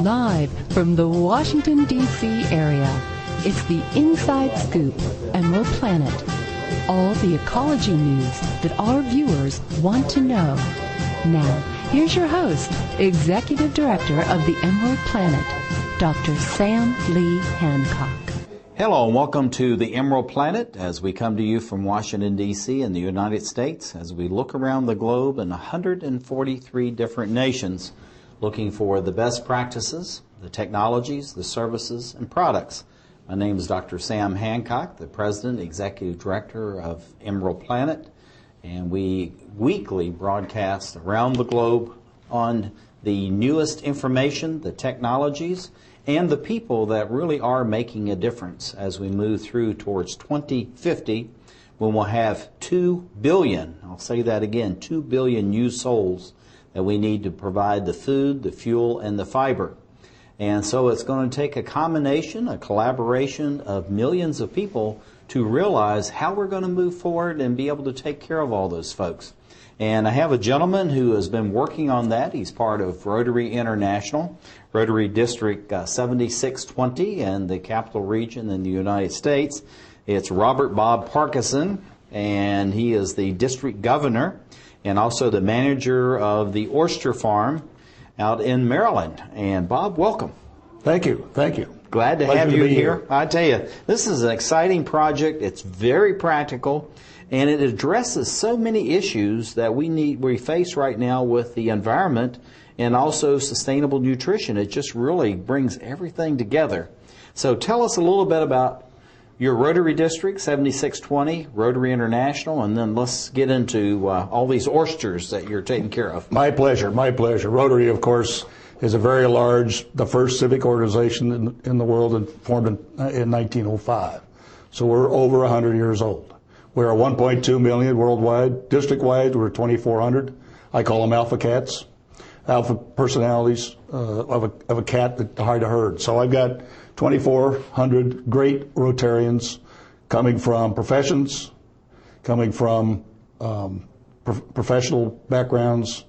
Live from the Washington, D.C. area, it's the Inside Scoop, EmeraldPlanet. All the ecology news that our viewers want to know. Now, here's your host, Executive Director of the EmeraldPlanet, Dr. Sam Lee Hancock. Hello and welcome to the EmeraldPlanet as we come to you from Washington, D.C. in the United States as we look around the globe in 143 different nations looking for the best practices, the technologies, the services, and products. My name is Dr. Sam Hancock, the President, Executive Director of EmeraldPlanet, and we weekly broadcast around the globe on the newest information, the technologies, and the people that really are making a difference as we move through towards 2050, when we'll have 2 billion, I'll say that again, 2 billion new souls that we need to provide the food, the fuel, and the fiber. And so it's going to take a combination, a collaboration of millions of people to realize how we're going to move forward and be able to take care of all those folks. And I have a gentleman who has been working on that. He's part of Rotary International, Rotary District 7620 in the capital region in the United States. It's Robert Bob Parkinson, and he is the district governor and also the manager of the Oyster farm out in Maryland. And Bob, welcome. Thank you. Thank you. Glad to have you here. I tell you, this is an exciting project. It's very practical, and it addresses so many issues that we face right now with the environment and also sustainable nutrition. It just really brings everything together. So tell us a little bit about your Rotary District, 7620, Rotary International, and then let's get into all these oysters that you're taking care of. My pleasure, my pleasure. Rotary, of course, is a very large, the first civic organization in the world, and formed in 1905. So we're over 100 years old. We're 1.2 million worldwide. District-wide, we're 2,400. I call them alpha cats, alpha personalities of a cat that hide a herd. So I've got 2,400 great Rotarians coming from professions, coming from professional backgrounds,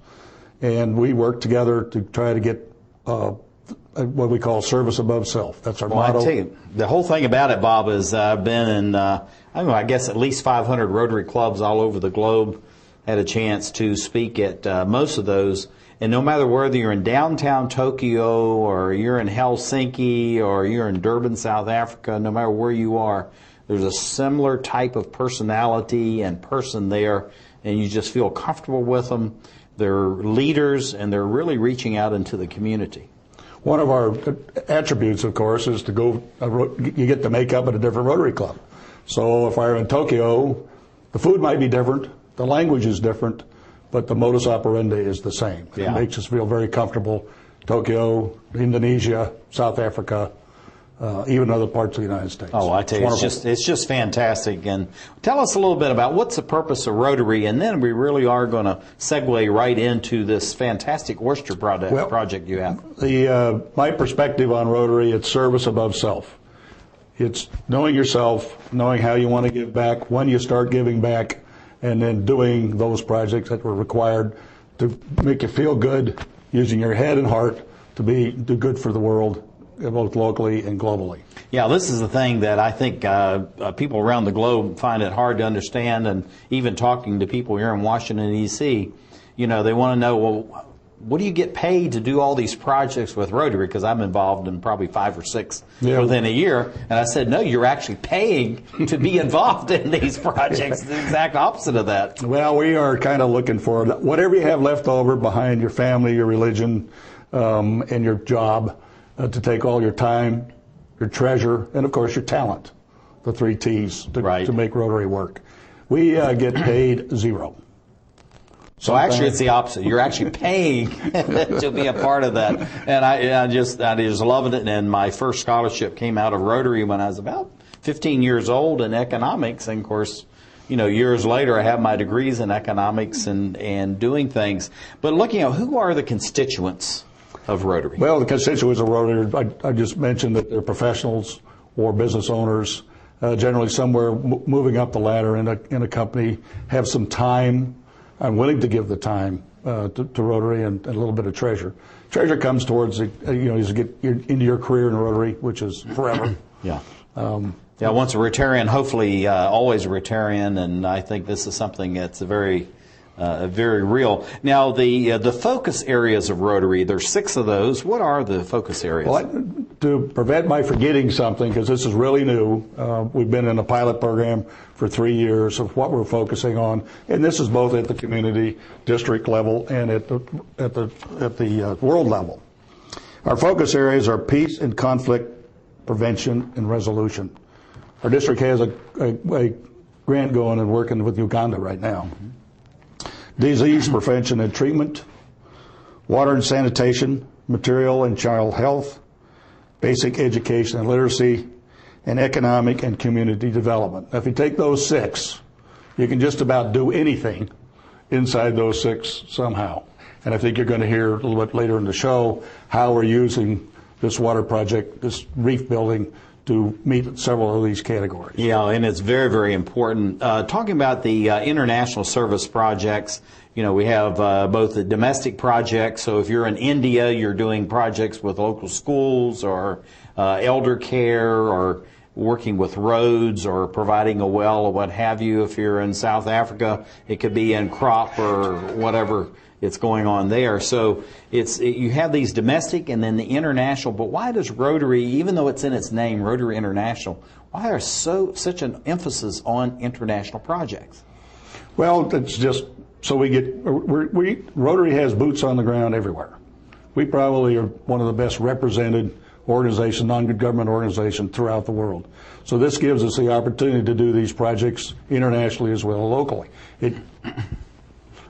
and we work together to try to get what we call service above self. That's our motto. I tell you, the whole thing about it, Bob, is I've been in, I guess at least 500 Rotary clubs all over the globe. Had a chance to speak at most of those. And no matter whether you're in downtown Tokyo or you're in Helsinki or you're in Durban, South Africa, no matter where you are, there's a similar type of personality and person there, and you just feel comfortable with them. They're leaders, and they're really reaching out into the community. One of our attributes, of course, is to go, you get to make up at a different Rotary club. So if I'm in Tokyo, the food might be different, the language is different, but the modus operandi is the same. Yeah. It makes us feel very comfortable. Tokyo, Indonesia, South Africa, even other parts of the United States. Oh, I tell you, it's just fantastic. And tell us a little bit about what's the purpose of Rotary, and then we really are going to segue right into this fantastic oyster project you have. My perspective on Rotary, it's service above self. It's knowing yourself, knowing how you want to give back, when you start giving back, and then doing those projects that were required to make you feel good, using your head and heart to do good for the world, both locally and globally. Yeah, this is the thing that I think people around the globe find it hard to understand, and even talking to people here in Washington, D.C., they want to know, well, what do you get paid to do all these projects with Rotary? Because I'm involved in probably 5 or 6 within a year. And I said, no, you're actually paying to be involved in these projects. The exact opposite of that. Well, we are kind of looking for whatever you have left over behind your family, your religion, and your job, to take all your time, your treasure, and, of course, your talent, the 3 T's to make Rotary work. We get paid zero. So actually, it's the opposite. You're actually paying to be a part of that, and I just love it. And my first scholarship came out of Rotary when I was about 15 years old in economics, and of course, years later, I have my degrees in economics and doing things. But looking at who are the constituents of Rotary? Well, the constituents of Rotary, I just mentioned that they're professionals or business owners, generally somewhere moving up the ladder in a company, have some time. I'm willing to give the time to Rotary and a little bit of treasure. Treasure comes towards as you get into your career in Rotary, which is forever. Yeah. Once a Rotarian, hopefully always a Rotarian, and I think this is something that's very real. Now, the focus areas of Rotary, there's 6 of those. What are the focus areas? Well, to prevent my forgetting something, because this is really new, we've been in a pilot program for 3 years of what we're focusing on, and this is both at the community district level and at the world level. Our focus areas are peace and conflict prevention and resolution. Our district has a grant going and working with Uganda right now. Disease prevention and treatment, water and sanitation, material and child health, basic education and literacy, and economic and community development. Now, if you take those 6, you can just about do anything inside those 6 somehow. And I think you're going to hear a little bit later in the show how we're using this water project, this reef building, to meet several of these categories. Yeah, and it's very, very important. Talking about the international service projects, we have both the domestic projects. So if you're in India, you're doing projects with local schools or elder care or working with roads or providing a well or what have you. If you're in South Africa, it could be in crop or whatever it's going on there. So you have these domestic and then the international. But why does Rotary, even though it's in its name, Rotary International, why is such an emphasis on international projects? Well, it's just so Rotary has boots on the ground everywhere. We probably are one of the best represented organization, non-government organization throughout the world. So this gives us the opportunity to do these projects internationally as well as locally.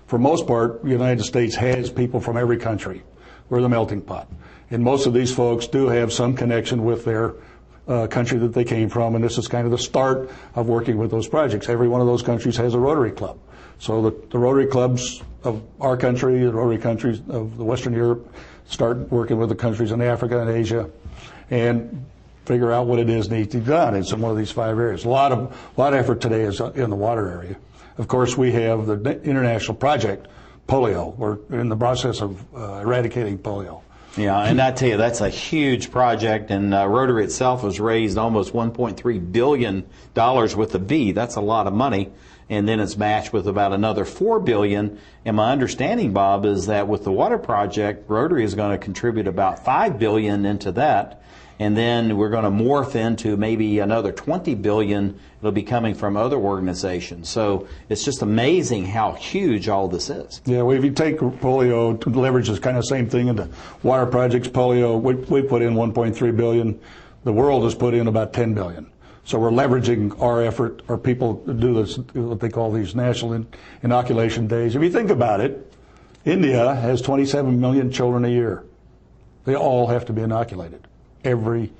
For most part, the United States has people from every country. We're the melting pot. And most of these folks do have some connection with their country that they came from, and this is kind of the start of working with those projects. Every one of those countries has a Rotary Club. So the Rotary Clubs of our country, the Rotary countries of the Western Europe, start working with the countries in Africa and Asia and figure out what it is needs to be done in some one of these 5 areas. A lot of effort today is in the water area. Of course, we have the international project, polio. We're in the process of eradicating polio. Yeah, and I tell you, that's a huge project, and Rotary itself has raised almost $1.3 billion with a V. That's a lot of money, and then it's matched with about another $4 billion. And my understanding, Bob, is that with the water project, Rotary is going to contribute about $5 billion into that, and then we're going to morph into maybe another $20 billion. It'll be coming from other organizations. So it's just amazing how huge all this is. Yeah, well, if you take polio, to leverage this kind of same thing into water projects, polio, we put in $1.3 billion. The world has put in about $10 billion. So we're leveraging our effort, our people to do this, what they call these national inoculation days. If you think about it, India has 27 million children a year. They all have to be inoculated. Every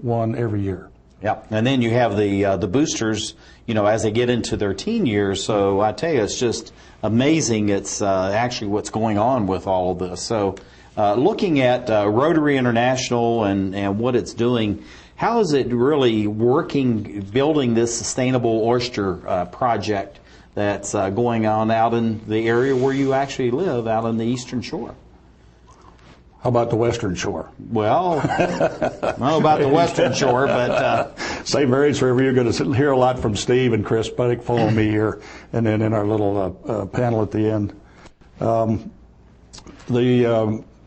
year. Yeah, and then you have the boosters, as they get into their teen years. So I tell you, it's just amazing. It's actually what's going on with all of this. So looking at Rotary International and what it's doing, how is it really working, building this sustainable oyster project that's going on out in the area where you actually live, out on the Eastern Shore? How about the Western Shore? Well, I don't know about the Western Shore, but... Same areas forever. You're going to hear a lot from Steve and Chris Buddick following me here, and then in our little panel at the end.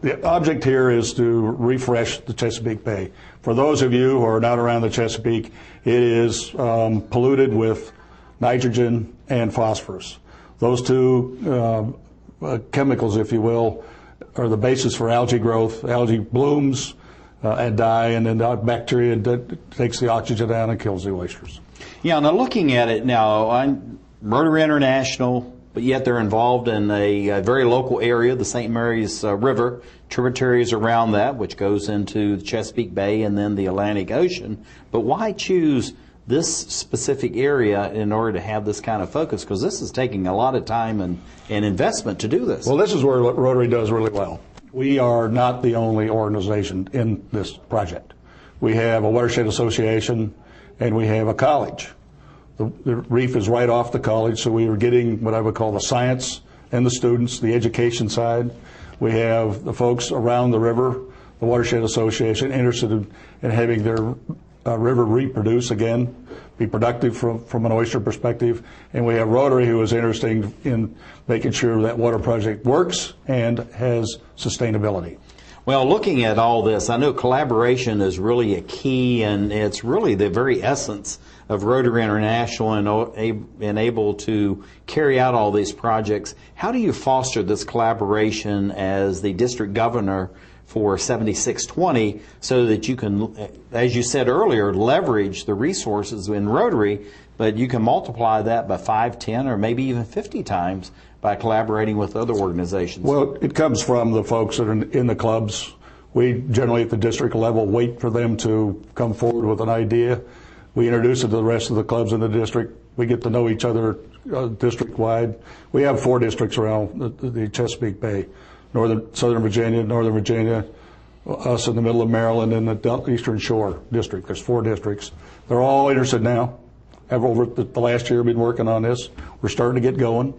The object here is to refresh the Chesapeake Bay. For those of you who are not around the Chesapeake, it is polluted with nitrogen and phosphorus. Those two chemicals, if you will, are the basis for algae growth. Algae blooms and die, and then bacteria takes the oxygen down and kills the oysters. Yeah, now looking at it now, I'm Rotary International, but yet they're involved in a very local area, the St. Mary's River, tributaries around that, which goes into the Chesapeake Bay and then the Atlantic Ocean. But why choose this specific area in order to have this kind of focus? Because this is taking a lot of time and investment to do this. Well, this is where Rotary does really well. We are not the only organization in this project. We have a watershed association and we have a college. The reef is right off the college, so we are getting what I would call the science and the students, the education side. We have the folks around the river, the Watershed Association, interested in having their river reproduce again, be productive from an oyster perspective. And we have Rotary, who is interested in making sure that water project works and has sustainability. Well, looking at all this, I know collaboration is really a key, and it's really the very essence of Rotary International and able to carry out all these projects. How do you foster this collaboration as the district governor for 7620 so that you can, as you said earlier, leverage the resources in Rotary, but you can multiply that by 5, 10, or maybe even 50 times by collaborating with other organizations? Well, it comes from the folks that are in the clubs. We generally at the district level wait for them to come forward with an idea. We introduce it to the rest of the clubs in the district. We get to know each other district-wide. We have 4 districts around the Chesapeake Bay, Southern Virginia, Northern Virginia, us in the middle of Maryland, and the Eastern Shore district. There's 4 districts. They're all interested now. Over the last year, we've been working on this. We're starting to get going.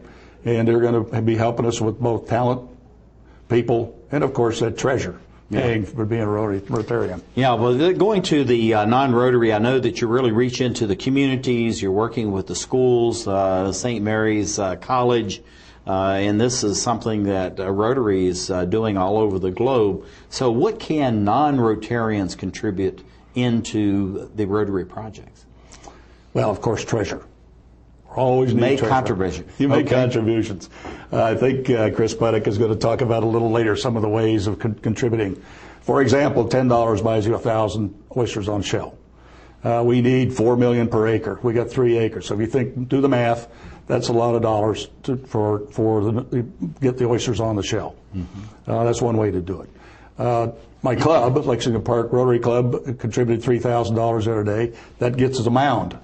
And they're going to be helping us with both talent, people, and of course that treasure, paying for being a Rotarian. Yeah, well, going to the non-Rotary, I know that you really reach into the communities. You're working with the schools, St. Mary's College, and this is something that Rotary is doing all over the globe. So what can non-Rotarians contribute into the Rotary projects? Well, of course, treasure. Always make contributions. You make contributions. I think Chris Puttick is going to talk about a little later some of the ways of contributing. For example, $10 buys you 1,000 oysters on shell. We need 4 million per acre. We got 3 acres. So if you do the math, that's a lot of dollars to get the oysters on the shell. Mm-hmm. That's one way to do it. My club, Lexington Park Rotary Club, contributed $3,000 the other day. That gets us a mound.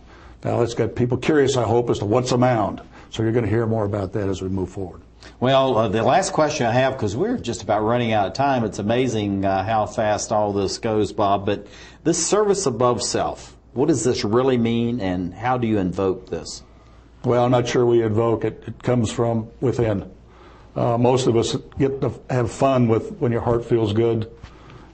Now, it's got people curious, I hope, as to what's a mound. So you're going to hear more about that as we move forward. Well, the last question I have, because we're just about running out of time, it's amazing how fast all this goes, Bob, but this service above self, what does this really mean, and how do you invoke this? Well, I'm not sure we invoke it. It comes from within. Most of us get to have fun when your heart feels good.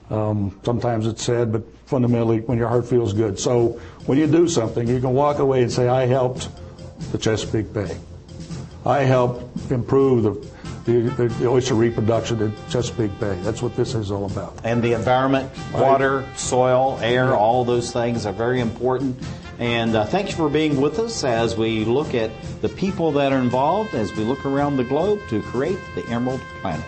Sometimes it's sad, but fundamentally when your heart feels good. So when you do something, you can walk away and say, I helped the Chesapeake Bay. I helped improve the oyster reproduction in Chesapeake Bay. That's what this is all about. And the environment, water, soil, air, all those things are very important. And thank you for being with us as we look at the people that are involved, as we look around the globe to create the Emerald Planet.